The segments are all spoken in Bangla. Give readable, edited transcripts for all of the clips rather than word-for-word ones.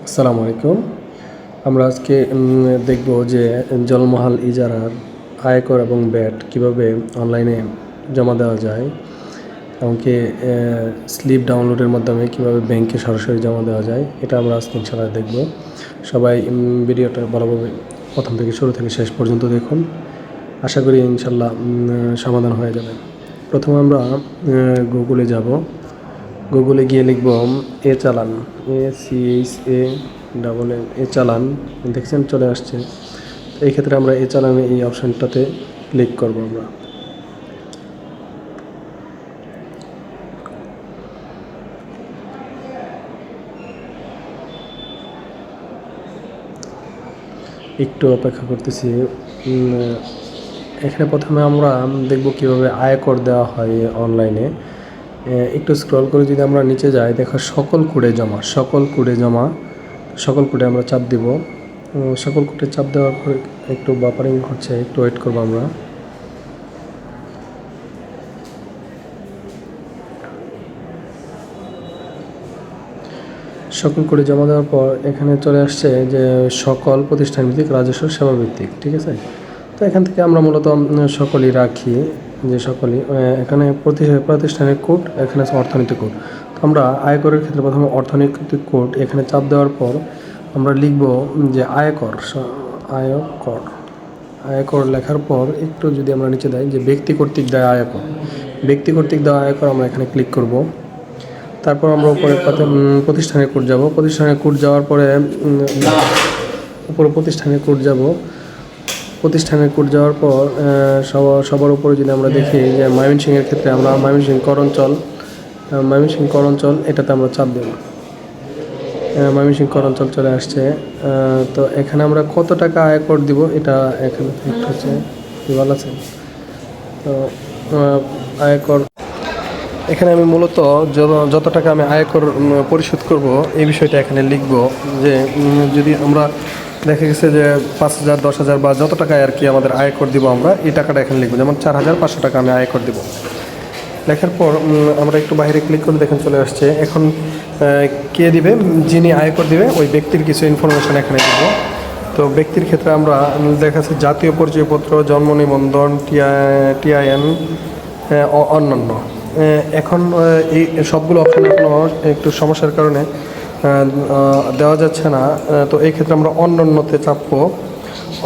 আসসালামু আলাইকুম। আমরা আজকে দেখব যে জলমহাল ইজারার আয়কর এবং ব্যাট কীভাবে অনলাইনে জমা দেওয়া যায়, এমনকি স্লিপ ডাউনলোডের মাধ্যমে কীভাবে ব্যাংকে সরাসরি জমা দেওয়া যায়, এটা আমরা আজকে ইনশাআল্লাহ দেখব। সবাই ভিডিওটা ভালোভাবে প্রথম থেকে শুরু থেকে শেষ পর্যন্ত দেখুন। আশা করি ইনশাআল্লাহ সমাধান হয়ে যাবে। প্রথমে আমরা গুগলে যাব। গুগলে গিয়ে লিখব চালান, চালান, দেখছেন চলে আসছে। এই ক্ষেত্রে আমরা চালানে এই অপশানটাতে ক্লিক করব। আমরা একটু অপেক্ষা করতেছি। এখানে প্রথমে আমরা দেখব কিভাবে আয়কর দেওয়া হয় অনলাইনে। একটু স্ক্রল করে যদি আমরা নিচে যাই, দেখো সকল কোডে আমরা চাপ দিব। সকল কোডে চাপ দেওয়ার পর একটু বাফারিং হচ্ছে, একটু ওয়েট করবো আমরা। সকল কোডে জমা দেওয়ার পর এখানে চলে আসছে যে সকল প্রতিষ্ঠান ভিত্তিক রাজস্ব সেবা ভিত্তিক, ঠিক আছে। তো এখান থেকে আমরা মূলত সকলই রাখি, যে সকলই এখানে প্রতিষ্ঠানের কোড, এখানে আছে অর্থনৈতিক কোড। তো আমরা আয়করের ক্ষেত্রে প্রথমে অর্থনৈতিক কোড এখানে চাপ দেওয়ার পর আমরা লিখব যে আয়কর লেখার পর একটু যদি আমরা নিচে দেয় যে ব্যক্তি কর্তৃক দেওয়া আয়কর আমরা এখানে ক্লিক করব। তারপর আমরা উপরে প্রতিষ্ঠানের কোড যাব। প্রতিষ্ঠানের কোড যাওয়ার পরে উপরে প্রতিষ্ঠানের কোড যাওয়ার পর সবার উপরে যদি আমরা দেখি যে ময়মনসিংহের ক্ষেত্রে আমরা ময়মনসিংহ কর অঞ্চল এটাতে আমরা চাপ দেব। ময়মনসিংহ কর অঞ্চল চলে আসছে। তো এখানে আমরা কত টাকা আয়কর দিব এটা এখানে হচ্ছে ভালো আছে। তো আয়কর এখানে আমি মূলত যত টাকা আমি আয়কর পরিশোধ করব এই বিষয়টা এখানে লিখব। যে যদি আমরা দেখা গেছে যে 5,000, 10,000 বা যত টাকা আর কি আমাদের আয়কর দিব, আমরা এই টাকাটা এখানে লিখব। যেমন 4,500 টাকা আমি আয়কর দিব। লেখার পর আমরা একটু বাইরে ক্লিক করে দেখেন চলে আসছে। এখন কে দিবে, যিনি আয়কর দিবে ওই ব্যক্তির কিছু ইনফরমেশান এখানে দিব। তো ব্যক্তির ক্ষেত্রে আমরা দেখা যাচ্ছে জাতীয় পরিচয়পত্র, জন্ম নিবন্ধন, টিআইএন, অন্যান্য। এখন এই সবগুলো অপশান এখনও একটু সমস্যার কারণে দেওয়া যাচ্ছে না। তো এই ক্ষেত্রে আমরা অন্যান্যতে চাপবো।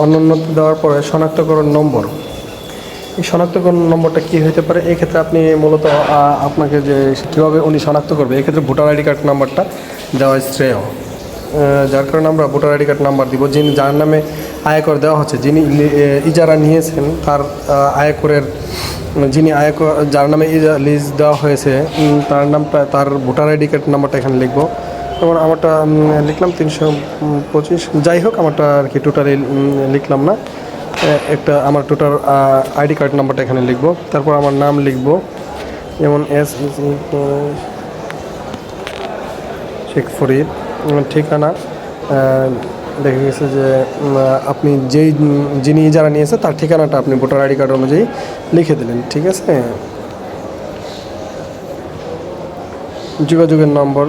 অন্যান্যতে দেওয়ার পরে শনাক্তকরণ নম্বর, এই শনাক্তকরণ নম্বরটা কী হতে পারে, এই ক্ষেত্রে আপনি মূলত আপনাকে যে কীভাবে উনি শনাক্ত করবে, এই ক্ষেত্রে ভোটার আইডি কার্ড নাম্বারটা দেওয়া শ্রেয়। যার কারণে আমরা ভোটার আইডি কার্ড নাম্বার দিব। যার নামে আয়কর দেওয়া হচ্ছে, যিনি ইজারা নিয়েছেন তার আয়করের, যার নামে লিজ দেওয়া হয়েছে তার নামটা, তার ভোটার আইডি কার্ড নাম্বারটা এখানে লিখবো। যেমন আমারটা লিখলাম 325, যাই হোক আমারটা আর কি টোটালি লিখলাম না, একটা আমার টোটাল আইডি কার্ড নাম্বারটা এখানে লিখবো। তারপর আমার নাম লিখবো, যেমন শেখ ফরিদ। ঠিকানা দেখা গেছে যে আপনি যিনি যারা নিয়েছে তার ঠিকানাটা আপনি ভোটার আইডি কার্ড অনুযায়ী লিখে দিলেন, ঠিক আছে। যোগাযোগের নম্বর,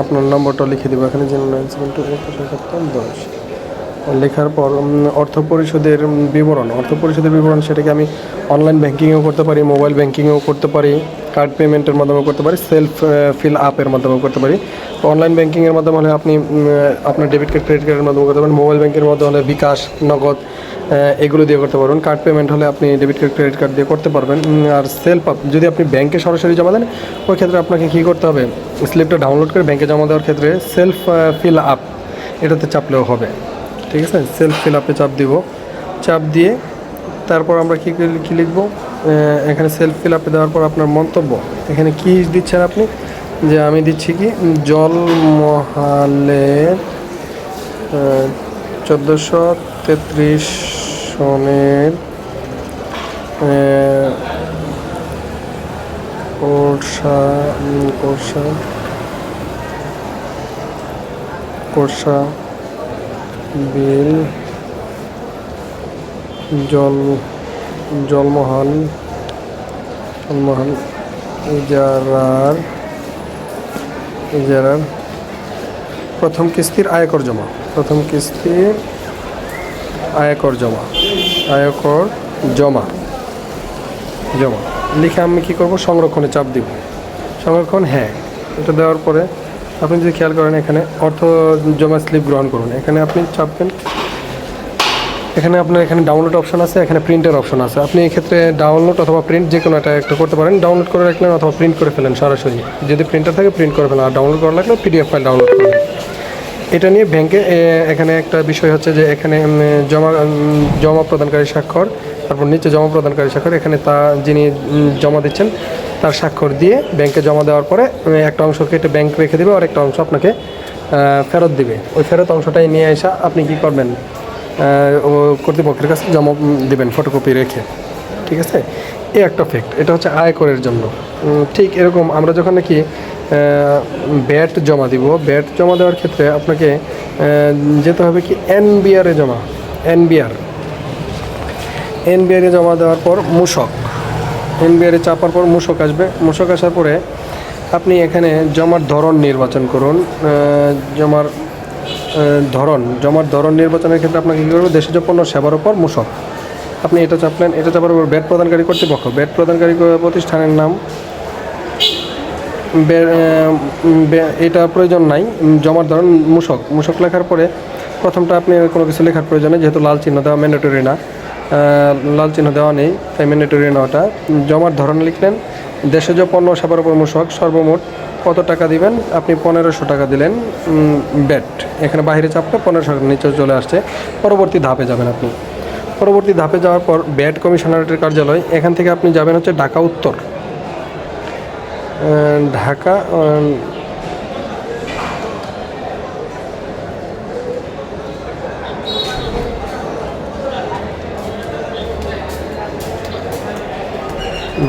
আপনার নম্বরটা লিখে দেবো এখানে, 0972 লেখার পর অর্থ পরিশোধের বিবরণ, সেটাকে আমি অনলাইন ব্যাঙ্কিংয়েও করতে পারি, মোবাইল ব্যাঙ্কিংয়েও করতে পারি, কার্ড পেমেন্টের মাধ্যমে করতে পারি, সেলফ ফিল আপের মাধ্যমেও করতে পারি। তো অনলাইন ব্যাঙ্কিংয়ের মাধ্যমে হলে আপনি আপনার ডেবিট কার্ড, ক্রেডিট কার্ডের মাধ্যমে করতে পারেন। মোবাইল ব্যাঙ্কের মাধ্যমে হলে বিকাশ, নগদ এগুলো দিয়ে করতে পারবেন। কার্ড পেমেন্ট হলে আপনি ডেবিট কার্ড, ক্রেডিট কার্ড দিয়ে করতে পারবেন। আর সেলফ আপ যদি আপনি ব্যাঙ্কে সরাসরি জমা দেন, ওই ক্ষেত্রে আপনাকে কী করতে হবে, স্লিপটা ডাউনলোড করে ব্যাঙ্কে জমা দেওয়ার ক্ষেত্রে সেলফ ফিল আপ এটাতে চাপলেও হবে, ঠিক আছে। সেলফ ফিল আপে চাপ দিব। চাপ দিয়ে তারপর আমরা কী লিখব, এখানে সেলফ ফিল আপে দেওয়ার পর আপনার মন্তব্য এখানে কী দিচ্ছেন আপনি, যে আমি দিচ্ছি কি জলমহালের 1433 সনের কোর্সা বিল জলমহাল ইজারার প্রথম কিস্তির আয়কর জমা, প্রথম কিস্তির আয়কর জমা, আয়কর জমা জমা লিখে আমি কী করবো, সংরক্ষণে চাপ দিব। সংরক্ষণ, হ্যাঁ, এটা দেওয়ার পরে আপনি যদি খেয়াল করেন এখানে অর্থ জমা স্লিপ গ্রহণ করুন, এখানে আপনি চাপবেন। এখানে আপনার এখানে ডাউনলোড অপশন আছে, এখানে প্রিন্টের অপশন আছে। আপনি এক্ষেত্রে ডাউনলোড অথবা প্রিন্ট যে কোনো একটা করতে পারেন। ডাউনলোড করে রাখলেন অথবা প্রিন্ট করে ফেলেন সরাসরি, যদি প্রিন্টার থাকে প্রিন্ট করে ফেলেন, আর ডাউনলোড করা লাগলে পিডিএফ ফাইল ডাউনলোড করবেন। এটা নিয়ে ব্যাংকে এখানে একটা বিষয় হচ্ছে যে এখানে জমা প্রদানকারী স্বাক্ষর, তারপর নিচে জমা প্রদানকারী স্বাক্ষর, এখানে যিনি জমা দিচ্ছেন তার স্বাক্ষর দিয়ে ব্যাংকে জমা দেওয়ার পরে একটা অংশ কেটে ব্যাংক রেখে দেবে, আর একটা অংশ আপনাকে ফেরত দিবে। ওই ফেরত অংশটাই নিয়ে আসা আপনি কী করবেন, কর্তৃপক্ষের কাছে জমা দেবেন ফটোকপি রেখে। ঠিক আছে, এই একটা ফ্যাক্ট। এটা হচ্ছে আয়করের জন্য। ঠিক এরকম আমরা যখন নাকি ব্যাট জমা দিব, ব্যাট জমা দেওয়ার ক্ষেত্রে আপনাকে যেতে হবে কি এনবিআরে জমা, এনবিআরে জমা দেওয়ার পর মূসক, এনবিআরে চাপার পর মূসক আসবে। মূসক আসার পরে আপনি এখানে জমার ধরন নির্বাচন করুন। জমার ধরন নির্বাচনের ক্ষেত্রে আপনাকে কী করবে, দেশজ পণ্য সেবার উপর মূসক, আপনি এটা চাপলেন। এটা চাপার উপর ব্যাট প্রদানকারী কর্তৃপক্ষ, ব্যাট প্রদানকারী প্রতিষ্ঠানের নাম, এটা প্রয়োজন নাই। জমার ধরন মূসক লেখার পরে প্রথমটা আপনি কোনো কিছু লেখার প্রয়োজন নেই, যেহেতু লাল চিহ্ন দেওয়া ম্যান্ডেটরি না, লাল চিহ্ন দেওয়া নেই, তাই ম্যান্ডেটরি না ওটা। জমার ধরন লিখলেন, দেশজ পণ্য সেবার উপর মূসক, সর্বমোট কত টাকা দিবেন, আপনি 1500 টাকা দিলেন। ব্যাট এখানে বাইরে চাপলে 1500 টাকা নিচে চলে আসছে। পরবর্তী ধাপে যাবেন আপনি। পরবর্তী ধাপে যাওয়ার পর ব্যাট কমিশনারেটের কার্যালয়, এখান থেকে আপনি যাবেন হচ্ছে ঢাকা উত্তর,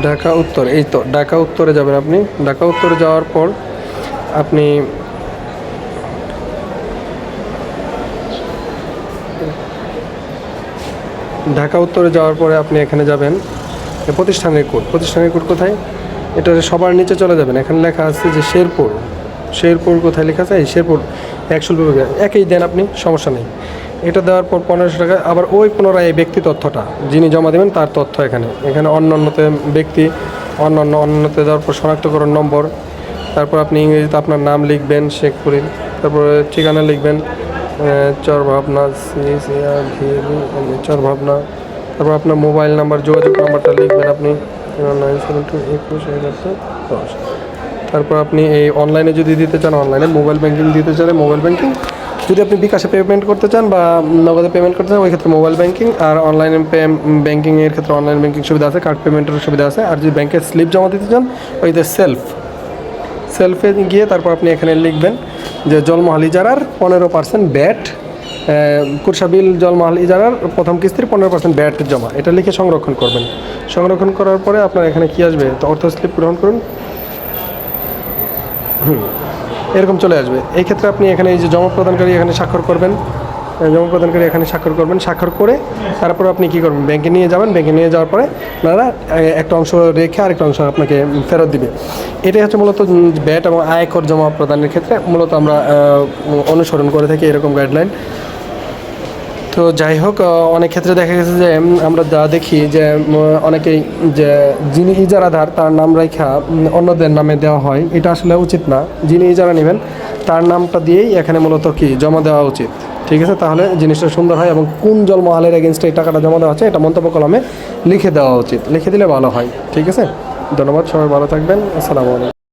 ঢাকা উত্তর, এই তো ঢাকা উত্তরে যাবেন আপনি। ঢাকা উত্তরে যাওয়ার পর আপনি এখানে যাবেন প্রতিষ্ঠানের কোড কোথায়, এটা সবার নিচে চলে যাবেন। এখানে লেখা আছে যে শেরপুর কোথায় লেখা আছে, এই শেরপুর একশোল বিভাগে একই দেন আপনি, সমস্যা নেই। এটা দেওয়ার পর 1500 টাকা, আবার ওই পুনরায় এই ব্যক্তি তথ্যটা যিনি জমা দেবেন তার তথ্য এখানে অন্যান্যতে ব্যক্তি, অন্যান্যতে দেওয়ার পর শনাক্তকরণ নম্বর, তারপর আপনি ইংরেজিতে আপনার নাম লিখবেন শেখপুরি, তারপরে ঠিকানা লিখবেন চরভাবনা, চরভাবনা, তারপর আপনার মোবাইল নাম্বার, যোগাযোগ নাম্বারটা লিখবেন আপনি 9722110। তারপর আপনি এই অনলাইনে যদি দিতে চান অনলাইনে, মোবাইল ব্যাংকিং দিতে চান মোবাইল ব্যাংকিং, যদি আপনি বিকাশে পেমেন্ট করতে চান বা নগদে পেমেন্ট করতে চান ওই ক্ষেত্রে মোবাইল ব্যাংকিং, আর অনলাইনে ব্যাংকিংয়ের ক্ষেত্রে অনলাইন ব্যাংকিং সুবিধা আছে, কার্ড পেমেন্টের সুবিধা আছে। আর যদি ব্যাংকের স্লিপ জমা দিতে চান ওইতে সেলফে গিয়ে তারপর আপনি এখানে লিখবেন যে জলমহল ইজারার 15% ব্যাট, কুরসাবিল জলমহল ইজারার প্রথম কিস্তির 15% ব্যাট জমা, এটা লিখে সংরক্ষণ করবেন। সংরক্ষণ করার পরে আপনার এখানে কি আসবে, তো অর্থ স্লিপ গ্রহণ করুন, এরকম চলে আসবে। এই ক্ষেত্রে আপনি এখানে এই যে জমা প্রদানকারী এখানে স্বাক্ষর করবেন, স্বাক্ষর করে তারপর আপনি কী করবেন, ব্যাংকে নিয়ে যাবেন। ব্যাংকে নিয়ে যাওয়ার পরে আপনারা একটা অংশ রেখে আরেকটা অংশ আপনাকে ফেরত দিবে। এটাই হচ্ছে মূলত ব্যাট এবং আয়কর জমা প্রদানের ক্ষেত্রে মূলত আমরা অনুসরণ করে থাকি এরকম গাইডলাইন। তো যাই হোক, অনেক ক্ষেত্রে দেখা গেছে যে আমরা যা দেখি যে অনেকেই যে যিনি ইজারাদার তার নাম রেখা অন্যদের নামে দেওয়া হয়, এটা আসলে উচিত না। যিনি ইজারা নেবেন তার নামটা দিয়েই এখানে মূলত কি জমা দেওয়া উচিত। ঠিক আছে, তাহলে জিনিসটা সুন্দর হয় এবং কোন জলমহলের এগেনস্টে এই টাকাটা জমা দেওয়া হচ্ছে এটা মন্তব্য কলমে লিখে দেওয়া উচিত, লিখে দিলে ভালো হয়। ঠিক আছে, ধন্যবাদ, সবাই ভালো থাকবেন, আসসালামু আলাইকুম।